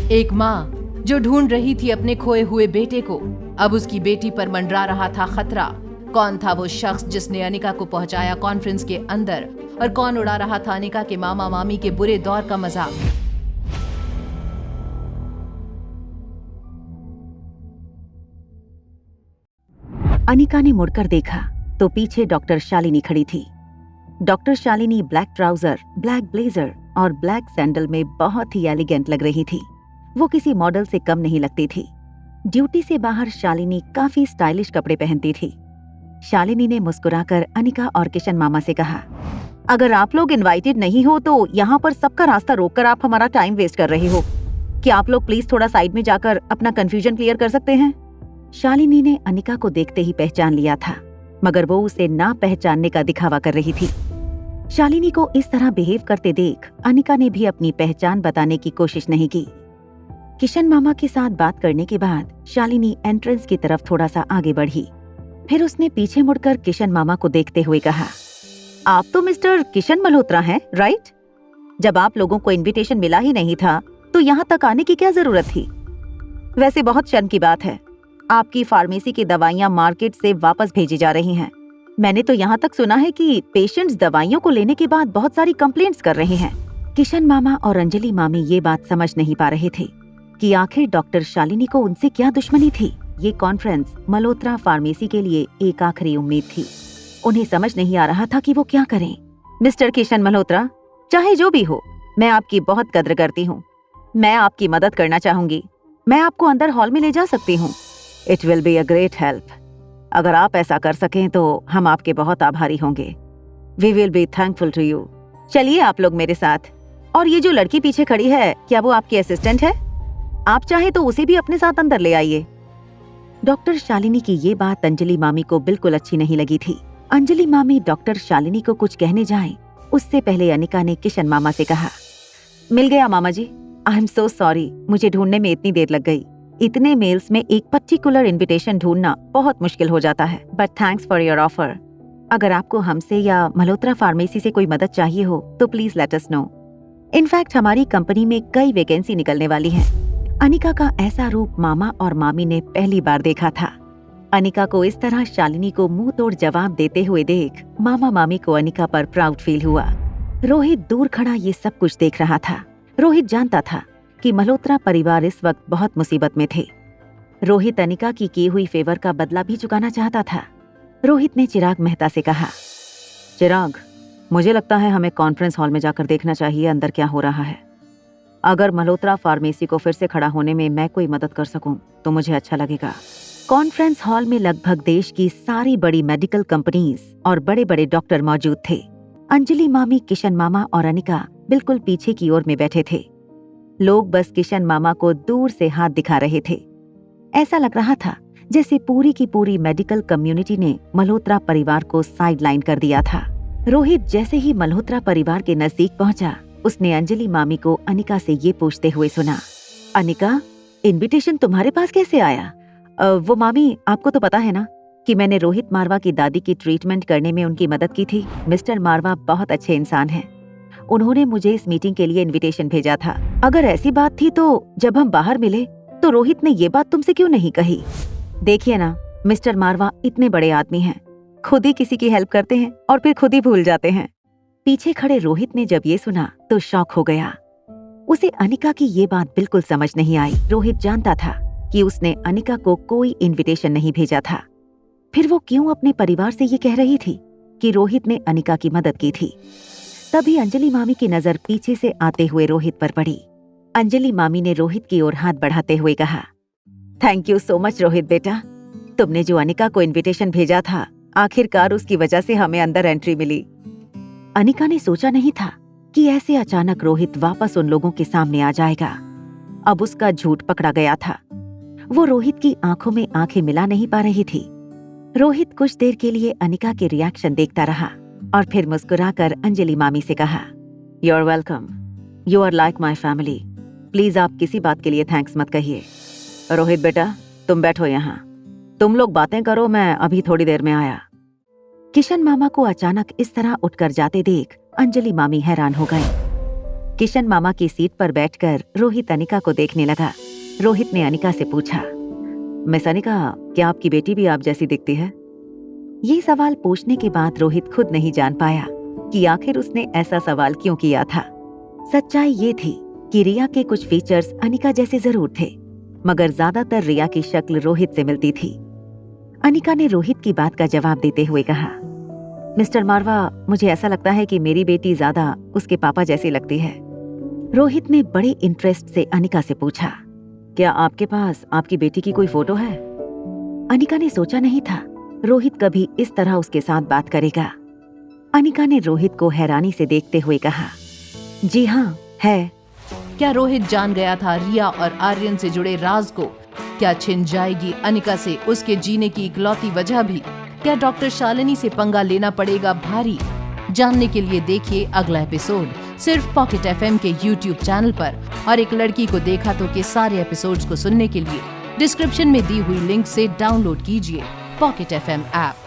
एक माँ जो ढूंढ रही थी अपने खोए हुए बेटे को, अब उसकी बेटी पर मंडरा रहा था खतरा। कौन था वो शख्स जिसने अनिका को पहुंचाया कॉन्फ्रेंस के अंदर, और कौन उड़ा रहा था अनिका के मामा मामी के बुरे दौर का मजाक। अनिका ने मुड़कर देखा तो पीछे डॉक्टर शालिनी खड़ी थी। Doctor Shalini black trouser, black blazer और ब्लैक सैंडल में बहुत ही एलिगेंट लग रही थी। वो किसी मॉडल से कम नहीं लगती थी। ड्यूटी से बाहर शालिनी काफी स्टाइलिश कपड़े पहनती थी। शालिनी ने मुस्कुराकर अनिका और किशन मामा से कहा, अगर आप लोग इनवाइटेड नहीं हो तो यहाँ पर सबका रास्ता रोककर आप हमारा टाइम वेस्ट कर रहे हो। क्या आप लोग प्लीज थोड़ा साइड में जाकर अपना कंफ्यूजन क्लियर कर सकते हैं? शालिनी ने अनिका को देखते ही पहचान लिया था, मगर वो उसे ना पहचानने का दिखावा कर रही थी। शालिनी को इस तरह बिहेव करते देख अनिका ने भी अपनी पहचान बताने की कोशिश नहीं की। किशन मामा के साथ बात करने के बाद शालिनी एंट्रेंस की तरफ थोड़ा सा आगे बढ़ी। फिर उसने पीछे मुड़कर किशन मामा को देखते हुए कहा, आप तो मिस्टर किशन मल्होत्रा हैं, राइट? जब आप लोगों को इनविटेशन मिला ही नहीं था तो यहाँ तक आने की क्या जरूरत थी? वैसे बहुत शर्म की बात है, आपकी फार्मेसी की दवाइयाँ मार्केट से वापस भेजी जा रही हैं। मैंने तो यहाँ तक सुना है कि पेशेंट्स दवाइयों को लेने के बाद बहुत सारी कंप्लेंट्स कर रहे हैं। किशन मामा और अंजलि मामी ये बात समझ नहीं पा रहे थे कि आखिर डॉक्टर शालिनी को उनसे क्या दुश्मनी थी। ये कॉन्फ्रेंस मल्होत्रा फार्मेसी के लिए एक आखिरी उम्मीद थी। उन्हें समझ नहीं आ रहा था कि वो क्या करें। मिस्टर किशन मल्होत्रा, चाहे जो भी हो, मैं आपकी बहुत कद्र करती हूँ। मैं आपकी मदद करना चाहूंगी। मैं आपको अंदर हॉल में ले जा सकती हूँ। It will be a great help. अगर आप ऐसा कर सकें तो हम आपके बहुत आभारी होंगे। We will be thankful to you. चलिए आप लोग मेरे साथ। और ये जो लड़की पीछे खड़ी है, क्या वो आपकी असिस्टेंट है? आप चाहे तो उसे भी अपने साथ अंदर ले आइए। डॉक्टर शालिनी की ये बात अंजलि मामी को बिल्कुल अच्छी नहीं लगी थी। अंजलि मामी डॉक्टर शालिनी को कुछ कहने जाएं, उससे पहले अनिका ने किशन मामा से कहा, मिल गया मामा जी। आई एम सो सॉरी, मुझे ढूंढने में इतनी देर लग गई। इतने मेल्स में एक पर्टिकुलर इनविटेशन ढूंढना बहुत मुश्किल हो जाता है। But thanks for your offer. अगर आपको हमसे या मल्होत्रा फार्मेसी से कोई मदद चाहिए हो तो please let us know. In fact हमारी कंपनी में कई वैकेंसी निकलने वाली हैं। अनिका का ऐसा रूप मामा और मामी ने पहली बार देखा था। अनिका को इस तरह शालिनी को मुंह तोड़ जवाब देते हुए देख मामा मामी को अनिका पर प्राउड फील हुआ। रोहित दूर खड़ा ये सब कुछ देख रहा था। रोहित जानता था कि मल्होत्रा परिवार इस वक्त बहुत मुसीबत में थे। रोहित अनिका की की हुई फेवर का बदला भी चुकाना चाहता था। रोहित ने चिराग मेहता से कहा, चिराग, मुझे लगता है हमें कॉन्फ्रेंस हॉल में जाकर देखना चाहिए अंदर क्या हो रहा है। अगर मल्होत्रा फार्मेसी को फिर से खड़ा होने में मैं कोई मदद कर सकूं तो मुझे अच्छा लगेगा। कॉन्फ्रेंस हॉल में लगभग देश की सारी बड़ी मेडिकल कंपनीज और बड़े बड़े डॉक्टर मौजूद थे। अंजलि मामी, किशन मामा और अनिका बिल्कुल पीछे की ओर में बैठे थे। लोग बस किशन मामा को दूर से हाथ दिखा रहे थे। ऐसा लग रहा था जैसे पूरी की पूरी मेडिकल कम्युनिटी ने मल्होत्रा परिवार को साइडलाइन कर दिया था। रोहित जैसे ही मल्होत्रा परिवार के नजदीक पहुंचा, उसने अंजलि मामी को अनिका से ये पूछते हुए सुना, अनिका, इनविटेशन तुम्हारे पास कैसे आया? वो मामी, आपको तो पता है ना कि मैंने रोहित मारवा की दादी की ट्रीटमेंट करने में उनकी मदद की थी। मिस्टर मारवा बहुत अच्छे इंसान हैं। उन्होंने मुझे इस मीटिंग के लिए इनविटेशन भेजा था। अगर ऐसी बात थी तो जब हम बाहर मिले तो रोहित ने ये बात तुमसे क्यों नहीं कही? देखिए ना, मिस्टर मारवा इतने बड़े आदमी हैं, खुद ही किसी की हेल्प करते हैं और फिर खुद ही भूल जाते हैं। पीछे खड़े रोहित ने जब ये सुना तो शॉक हो गया। उसे अनिका की ये बात बिल्कुल समझ नहीं आई। रोहित जानता था कि उसने अनिका को कोई इनविटेशन नहीं भेजा था। फिर वो क्यों अपने परिवार से ये कह रही थी कि रोहित ने अनिका की मदद की थी? तभी अंजलि मामी की नजर पीछे से आते हुए रोहित पर पड़ी। अंजलि मामी ने रोहित की ओर हाथ बढ़ाते हुए कहा, thank you so much Rohit बेटा। तुमने जो अनिका को इनविटेशन भेजा था, आखिरकार उसकी वजह से हमें अंदर एंट्री मिली। अनिका ने सोचा नहीं था कि ऐसे अचानक रोहित वापस उन लोगों के सामने आ जाएगा। अब उसका झूठ पकड़ा गया था। वो रोहित की आंखों में आंखें मिला नहीं पा रही थी। रोहित कुछ देर के लिए अनिका के रिएक्शन देखता रहा और फिर मुस्कुराकर अंजलि मामी से कहा, you are welcome, you are like my family. Please आप किसी बात के लिए थैंक्स मत कहिए। रोहित बेटा, तुम बैठो यहाँ, तुम लोग बातें करो, मैं अभी थोड़ी देर में आया। किशन मामा को अचानक इस तरह उठकर जाते देख अंजलि मामी हैरान हो गई। किशन मामा की सीट पर बैठकर रोहित अनिका को देखने लगा। रोहित ने अनिका से पूछा, मिस अनिका, क्या आपकी बेटी भी आप जैसी दिखती है? ये सवाल पूछने के बाद रोहित खुद नहीं जान पाया कि आखिर उसने ऐसा सवाल क्यों किया था। सच्चाई ये थी कि रिया के कुछ फीचर्स अनिका जैसे जरूर थे, मगर ज्यादातर रिया की शक्ल रोहित से मिलती थी। अनिका ने रोहित की बात का जवाब देते हुए कहा, मिस्टर मारवा, मुझे ऐसा लगता है कि मेरी बेटी ज्यादा उसके पापा जैसी लगती है। रोहित ने बड़े इंटरेस्ट से अनिका से पूछा, क्या आपके पास आपकी बेटी की कोई फोटो है? अनिका ने सोचा नहीं था रोहित कभी इस तरह उसके साथ बात करेगा। अनिका ने रोहित को हैरानी से देखते हुए कहा, जी हाँ, है। क्या रोहित जान गया था रिया और आर्यन से जुड़े राज को? क्या छिन जाएगी अनिका से उसके जीने की इकलौती वजह भी? क्या डॉक्टर शालिनी से पंगा लेना पड़ेगा भारी? जानने के लिए देखिए अगला एपिसोड सिर्फ पॉकेट एफएम के YouTube चैनल पर। और एक लड़की को देखा तो के सारे एपिसोड्स को सुनने के लिए डिस्क्रिप्शन में दी हुई लिंक से डाउनलोड कीजिए पॉकेट एफएम ऐप।